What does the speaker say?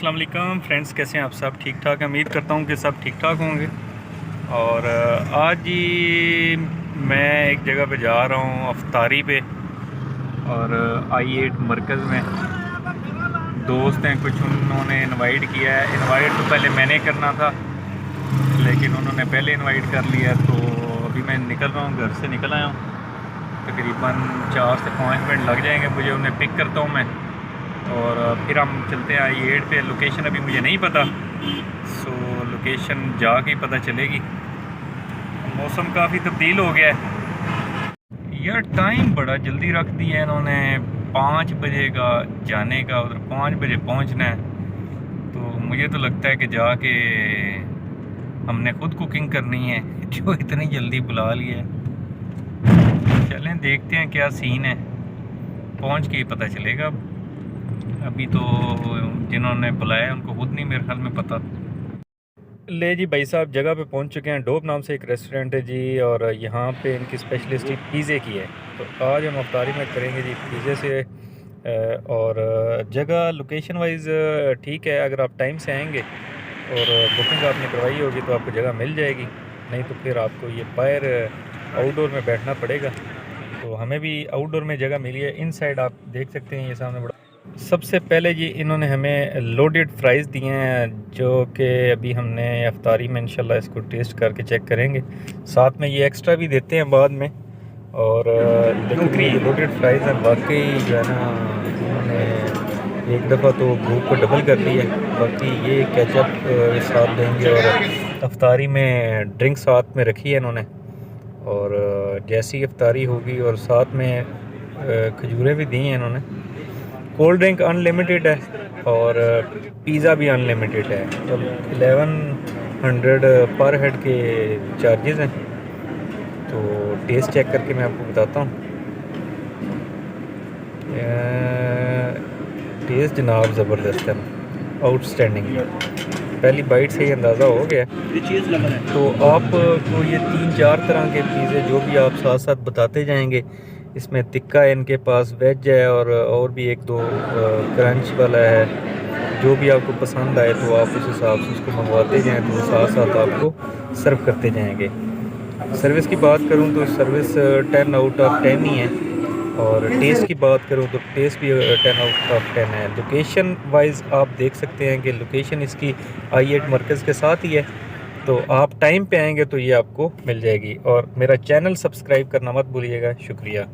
अस्सलाम वालेकुम फ्रेंड्स, कैसे हैं आप सब? ठीक ठाक है। उम्मीद करता हूँ कि सब ठीक ठाक होंगे। और आज ही मैं एक जगह पे जा रहा हूँ, अफ्तारी पे, और I8 मरकज़ में दोस्त हैं कुछ, उन्होंने इनवाइट किया है। इनवाइट तो पहले मैंने करना था, लेकिन उन्होंने पहले इनवाइट कर लिया। तो अभी मैं निकल रहा हूँ, घर से निकल आया हूँ। तकरीबन 4 से 5 मिनट लग जाएंगे, मुझे उन्हें पिक करता हूँ मैं, और फिर हम चलते हैं I8 पे। लोकेशन अभी मुझे नहीं पता, सो लोकेशन जाके ही पता चलेगी। मौसम काफ़ी तब्दील हो गया है यार, टाइम बड़ा जल्दी रख दिया है इन्होंने। 5 बजे का जाने का, उधर 5 बजे पहुंचना है। तो मुझे तो लगता है कि जाके हमने खुद कुकिंग करनी है, जो इतनी जल्दी बुला लिया है। चलें देखते हैं क्या सीन है, पहुंच के ही पता चलेगा। अभी तो जिन्होंने बुलाया उनको खुद नहीं मेरे ख्याल में पता। ले जी भाई साहब, जगह पे पहुंच चुके हैं। डोब नाम से एक रेस्टोरेंट है जी, और यहाँ पे इनकी स्पेशलिस्टी पिज़्ज़े की है। तो आज हम अफ्तारी में करेंगे जी पिज़्ज़े से। और जगह लोकेशन वाइज ठीक है, अगर आप टाइम से आएंगे और बुकिंग आपने करवाई होगी तो आपको जगह मिल जाएगी, नहीं तो फिर आपको ये बाहर आउटडोर में बैठना पड़ेगा। तो हमें भी आउटडोर में जगह मिली है। इन साइड आप देख सकते हैं, ये सामने बड़ा। सबसे पहले जी इन्होंने हमें लोडेड फ्राइज़ दिए हैं, जो कि अभी हमने अफ्तारी में इंशाल्लाह इसको टेस्ट करके चेक करेंगे। साथ में ये एक्स्ट्रा भी देते हैं बाद में। और लेकिन ये लोडेड फ्राइज़ हैं वाकई, जो है ना, इन्होंने एक दफ़ा तो भूख को डबल कर दी है। बाकी ये केचप साथ देंगे, और अफ्तारी में ड्रिंक साथ में रखी है इन्होंने। और जैसी अफ्तारी होगी, और साथ में खजूरें भी दी हैं इन्होंने। कोल्ड ड्रिंक अनलिमिटेड है, और पिज़्ज़ा भी अनलिमिटेड है। जब 1100 पर हेड के चार्जेस हैं। तो टेस्ट चेक करके मैं आपको बताता हूँ। टेस्ट जनाब ज़बरदस्त है, आउटस्टैंडिंग। पहली बाइट से ही अंदाज़ा हो गया। तो आपको ये 3-4 तरह के पिज़्ज़े जो भी आप साथ साथ बताते जाएंगे। इसमें तिक्का है इनके पास, वेज है, और भी 1-2 क्रंच वाला है। जो भी आपको पसंद आए तो आप उस हिसाब से उसको मंगवाते जाएं, तो साथ साथ आपको सर्व करते जाएंगे। सर्विस की बात करूं तो सर्विस 10 आउट ऑफ 10 ही है। और टेस्ट की बात करूं तो टेस्ट भी 10 आउट ऑफ 10 है। लोकेशन वाइज आप देख सकते हैं कि लोकेशन इसकी I8 मरकज़ के साथ ही है। तो आप टाइम पे आएंगे तो ये आपको मिल जाएगी। और मेरा चैनल सब्सक्राइब करना मत भूलिएगा। शुक्रिया।